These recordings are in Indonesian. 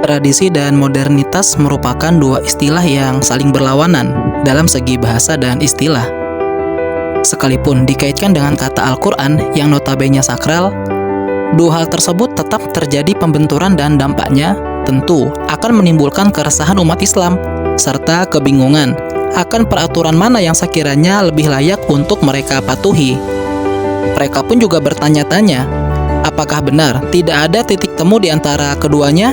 Tradisi dan modernitas merupakan dua istilah yang saling berlawanan dalam segi bahasa dan istilah. Sekalipun dikaitkan dengan kata Al-Quran yang notabene sakral, dua hal tersebut tetap terjadi pembenturan dan dampaknya tentu akan menimbulkan keresahan umat Islam serta kebingungan akan peraturan mana yang sekiranya lebih layak untuk mereka patuhi. Mereka pun juga bertanya-tanya, apakah benar tidak ada titik temu di antara keduanya?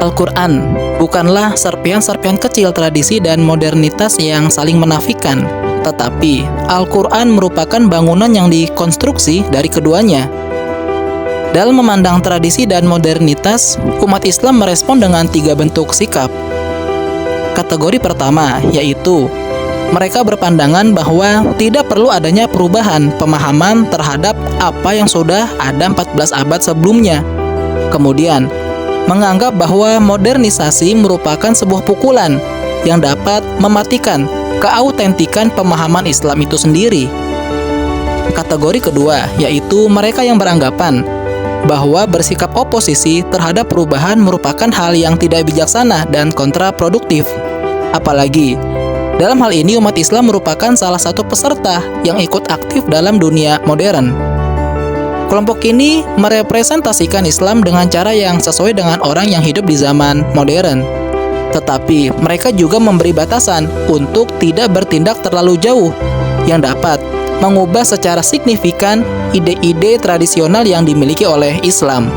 Al-Quran bukanlah serpihan-serpihan kecil tradisi dan modernitas yang saling menafikan, tetapi Al-Quran merupakan bangunan yang dikonstruksi dari keduanya. Dalam memandang tradisi dan modernitas, umat Islam merespon dengan 3 bentuk sikap. Kategori pertama yaitu mereka berpandangan bahwa tidak perlu adanya perubahan pemahaman terhadap apa yang sudah ada 14 abad sebelumnya. Kemudian, menganggap bahwa modernisasi merupakan sebuah pukulan yang dapat mematikan keautentikan pemahaman Islam itu sendiri. Kategori kedua yaitu mereka yang beranggapan bahwa bersikap oposisi terhadap perubahan merupakan hal yang tidak bijaksana dan kontraproduktif. Apalagi, dalam hal ini umat Islam merupakan salah satu peserta yang ikut aktif dalam dunia modern. Kelompok ini merepresentasikan Islam dengan cara yang sesuai dengan orang yang hidup di zaman modern. Tetapi mereka juga memberi batasan untuk tidak bertindak terlalu jauh yang dapat mengubah secara signifikan ide-ide tradisional yang dimiliki oleh Islam.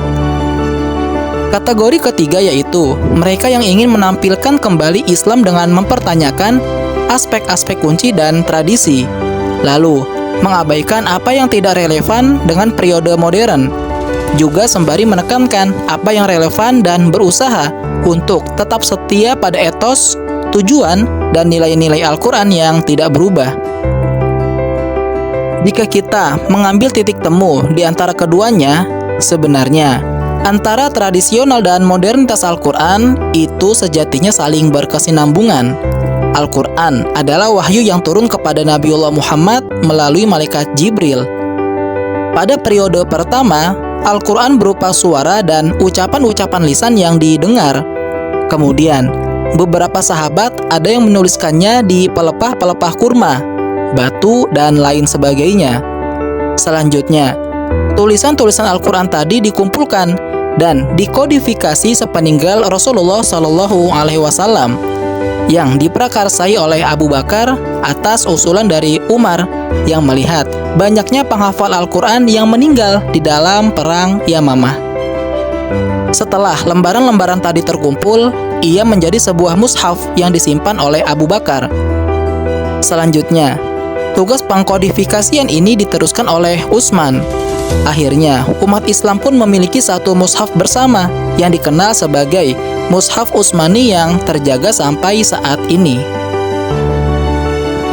Kategori ketiga yaitu mereka yang ingin menampilkan kembali Islam dengan mempertanyakan aspek-aspek kunci dan tradisi, lalu mengabaikan apa yang tidak relevan dengan periode modern, juga sembari menekankan apa yang relevan dan berusaha untuk tetap setia pada etos, tujuan, dan nilai-nilai Al-Quran yang tidak berubah. Jika kita mengambil titik temu di antara keduanya, sebenarnya antara tradisional dan modernitas Al-Quran itu sejatinya saling berkesinambungan. Al-Quran adalah wahyu yang turun kepada Nabiullah Muhammad melalui malaikat Jibril. Pada periode pertama, Al-Quran berupa suara dan ucapan-ucapan lisan yang didengar. Kemudian, beberapa sahabat ada yang menuliskannya di pelepah-pelepah kurma, batu, dan lain sebagainya. Selanjutnya, tulisan-tulisan Al-Quran tadi dikumpulkan dan dikodifikasi sepeninggal Rasulullah SAW yang diprakarsai oleh Abu Bakar atas usulan dari Umar yang melihat banyaknya penghafal Al-Quran yang meninggal di dalam perang Yamamah. Setelah lembaran-lembaran tadi terkumpul, ia menjadi sebuah mushaf yang disimpan oleh Abu Bakar. Selanjutnya, tugas pengkodifikasian ini diteruskan oleh Utsman. Akhirnya, umat Islam pun memiliki satu mushaf bersama yang dikenal sebagai Mushaf Utsmani yang terjaga sampai saat ini.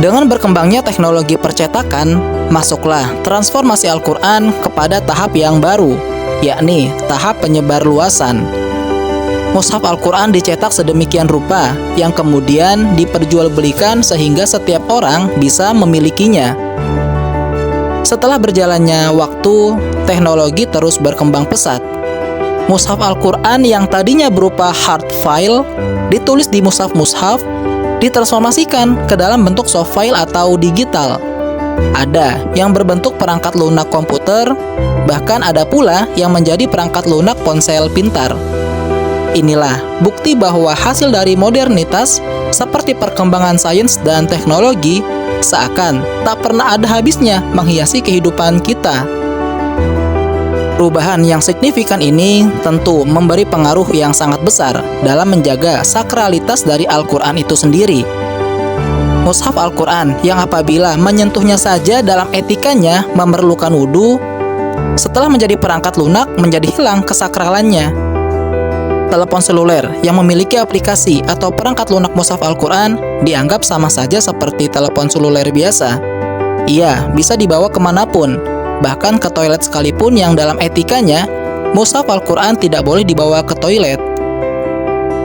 Dengan berkembangnya teknologi percetakan, masuklah transformasi Al-Quran kepada tahap yang baru, yakni tahap penyebarluasan. Mushaf Al-Quran dicetak sedemikian rupa yang kemudian diperjualbelikan sehingga setiap orang bisa memilikinya. Setelah berjalannya waktu, teknologi terus berkembang pesat. Mushaf Al-Quran yang tadinya berupa hard file, ditulis di mushaf-mushaf, ditransformasikan ke dalam bentuk soft file atau digital. Ada yang berbentuk perangkat lunak komputer, bahkan ada pula yang menjadi perangkat lunak ponsel pintar. Inilah bukti bahwa hasil dari modernitas seperti perkembangan sains dan teknologi seakan tak pernah ada habisnya menghiasi kehidupan kita. Perubahan yang signifikan ini tentu memberi pengaruh yang sangat besar dalam menjaga sakralitas dari Al-Quran itu sendiri. Mushaf Al-Quran yang apabila menyentuhnya saja dalam etikanya memerlukan wudhu, setelah menjadi perangkat lunak menjadi hilang kesakralannya. Telepon seluler yang memiliki aplikasi atau perangkat lunak mushaf Al-Quran dianggap sama saja seperti telepon seluler biasa. Ia bisa dibawa kemanapun, bahkan ke toilet sekalipun yang dalam etikanya, mushaf Al-Quran tidak boleh dibawa ke toilet.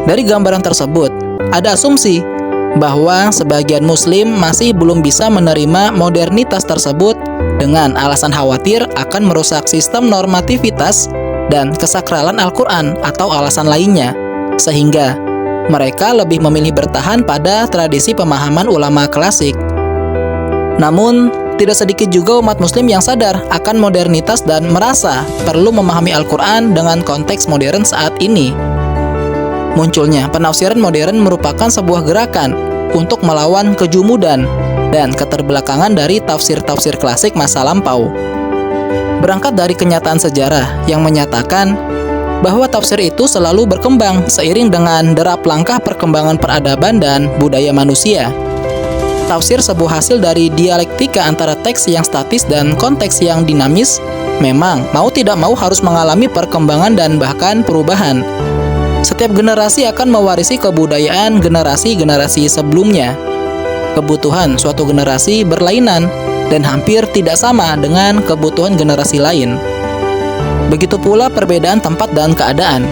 Dari gambaran tersebut, ada asumsi bahwa sebagian muslim masih belum bisa menerima modernitas tersebut dengan alasan khawatir akan merusak sistem normativitas dan kesakralan Al-Quran atau alasan lainnya, sehingga mereka lebih memilih bertahan pada tradisi pemahaman ulama klasik. Namun, tidak sedikit juga umat muslim yang sadar akan modernitas dan merasa perlu memahami Al-Quran dengan konteks modern saat ini. Munculnya penafsiran modern merupakan sebuah gerakan untuk melawan kejumudan dan keterbelakangan dari tafsir-tafsir klasik masa lampau. Berangkat dari kenyataan sejarah yang menyatakan bahwa tafsir itu selalu berkembang seiring dengan derap langkah perkembangan peradaban dan budaya manusia. Tafsir sebuah hasil dari dialektika antara teks yang statis dan konteks yang dinamis, memang mau tidak mau harus mengalami perkembangan dan bahkan perubahan. Setiap generasi akan mewarisi kebudayaan generasi-generasi sebelumnya. Kebutuhan suatu generasi berlainan dan hampir tidak sama dengan kebutuhan generasi lain. Begitu pula perbedaan tempat dan keadaan.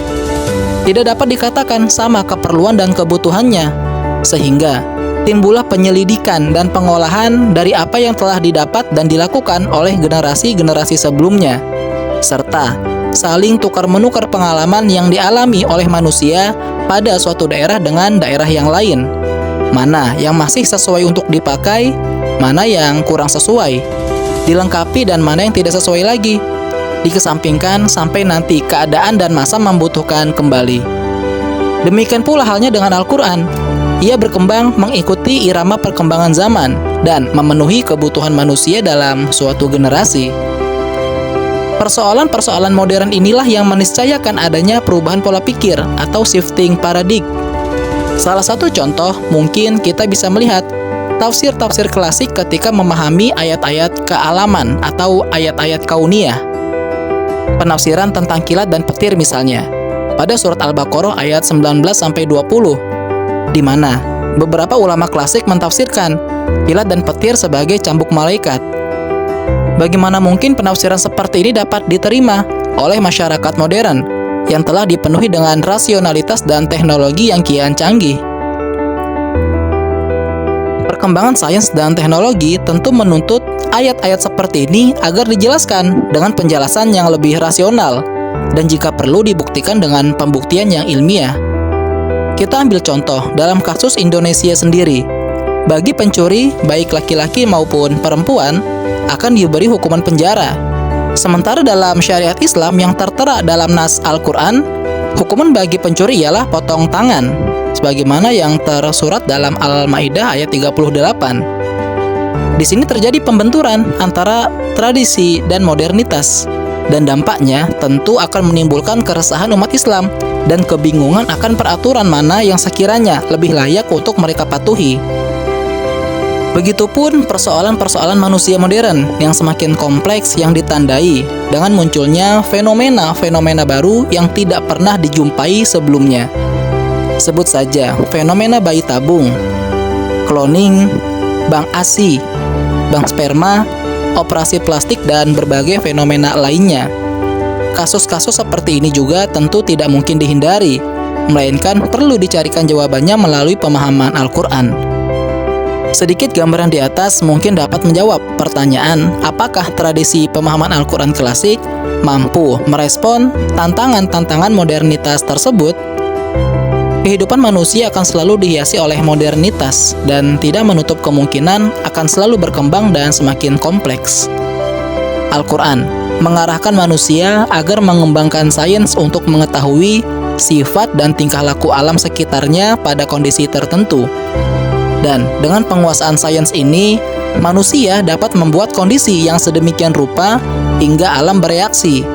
Tidak dapat dikatakan sama keperluan dan kebutuhannya, sehingga timbullah penyelidikan dan pengolahan dari apa yang telah didapat dan dilakukan oleh generasi-generasi sebelumnya, serta saling tukar-menukar pengalaman yang dialami oleh manusia pada suatu daerah dengan daerah yang lain. Mana yang masih sesuai untuk dipakai, mana yang kurang sesuai, dilengkapi dan mana yang tidak sesuai lagi, dikesampingkan sampai nanti keadaan dan masa membutuhkan kembali. Demikian pula halnya dengan Al-Quran. Ia berkembang mengikuti irama perkembangan zaman dan memenuhi kebutuhan manusia dalam suatu generasi. Persoalan-persoalan modern inilah yang meniscayakan adanya perubahan pola pikir atau shifting paradigm. Salah satu contoh mungkin kita bisa melihat tafsir-tafsir klasik ketika memahami ayat-ayat kealaman atau ayat-ayat kauniyah. Penafsiran tentang kilat dan petir misalnya, pada surat Al-Baqarah ayat 19-20, di mana beberapa ulama klasik mentafsirkan kilat dan petir sebagai cambuk malaikat. Bagaimana mungkin penafsiran seperti ini dapat diterima oleh masyarakat modern yang telah dipenuhi dengan rasionalitas dan teknologi yang kian canggih? Perkembangan sains dan teknologi tentu menuntut ayat-ayat seperti ini agar dijelaskan dengan penjelasan yang lebih rasional dan jika perlu dibuktikan dengan pembuktian yang ilmiah. Kita ambil contoh dalam kasus Indonesia sendiri. Bagi pencuri, baik laki-laki maupun perempuan, akan diberi hukuman penjara. Sementara dalam syariat Islam yang tertera dalam nas Al-Quran, hukuman bagi pencuri ialah potong tangan, sebagaimana yang tersurat dalam Al-Maidah ayat 38. Di sini terjadi pembenturan antara tradisi dan modernitas, dan dampaknya tentu akan menimbulkan keresahan umat Islam dan kebingungan akan peraturan mana yang sekiranya lebih layak untuk mereka patuhi. Begitupun persoalan-persoalan manusia modern yang semakin kompleks yang ditandai dengan munculnya fenomena-fenomena baru yang tidak pernah dijumpai sebelumnya. Sebut saja fenomena bayi tabung, cloning, bank ASI, bank sperma, operasi plastik, dan berbagai fenomena lainnya. Kasus-kasus seperti ini juga tentu tidak mungkin dihindari, melainkan perlu dicarikan jawabannya melalui pemahaman Al-Quran. Sedikit gambaran di atas mungkin dapat menjawab pertanyaan apakah tradisi pemahaman Al-Quran klasik mampu merespon tantangan-tantangan modernitas tersebut. Kehidupan manusia akan selalu dihiasi oleh modernitas dan tidak menutup kemungkinan akan selalu berkembang dan semakin kompleks. Al-Quran mengarahkan manusia agar mengembangkan sains untuk mengetahui sifat dan tingkah laku alam sekitarnya pada kondisi tertentu. Dan dengan penguasaan sains ini, manusia dapat membuat kondisi yang sedemikian rupa hingga alam bereaksi.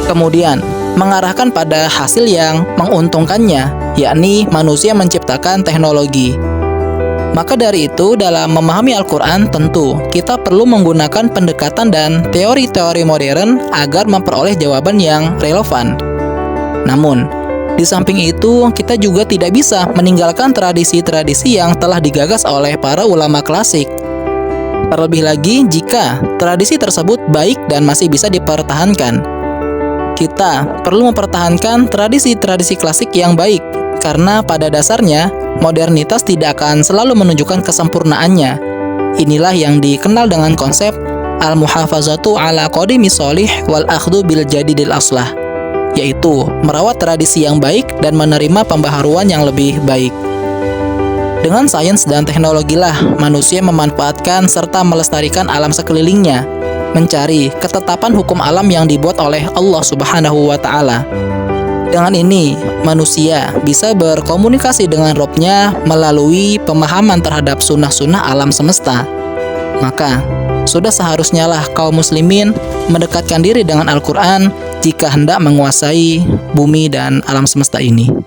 Kemudian, mengarahkan pada hasil yang menguntungkannya, yakni manusia menciptakan teknologi. Maka dari itu, dalam memahami Al-Quran tentu kita perlu menggunakan pendekatan dan teori-teori modern agar memperoleh jawaban yang relevan. Namun, di samping itu, kita juga tidak bisa meninggalkan tradisi-tradisi yang telah digagas oleh para ulama klasik. Terlebih lagi jika tradisi tersebut baik dan masih bisa dipertahankan. Kita perlu mempertahankan tradisi-tradisi klasik yang baik, karena pada dasarnya modernitas tidak akan selalu menunjukkan kesempurnaannya. Inilah yang dikenal dengan konsep al-muhafazatu ala qadimi sholih wal akhdhu bil jadidil aslah, yaitu merawat tradisi yang baik dan menerima pembaharuan yang lebih baik. Dengan sains dan teknologilah manusia memanfaatkan serta melestarikan alam sekelilingnya, mencari ketetapan hukum alam yang dibuat oleh Allah Subhanahu wa Ta'ala. Dengan ini, manusia bisa berkomunikasi dengan Robnya melalui pemahaman terhadap sunnah-sunnah alam semesta. Maka, sudah seharusnya lah kaum muslimin mendekatkan diri dengan Al-Quran jika hendak menguasai bumi dan alam semesta ini.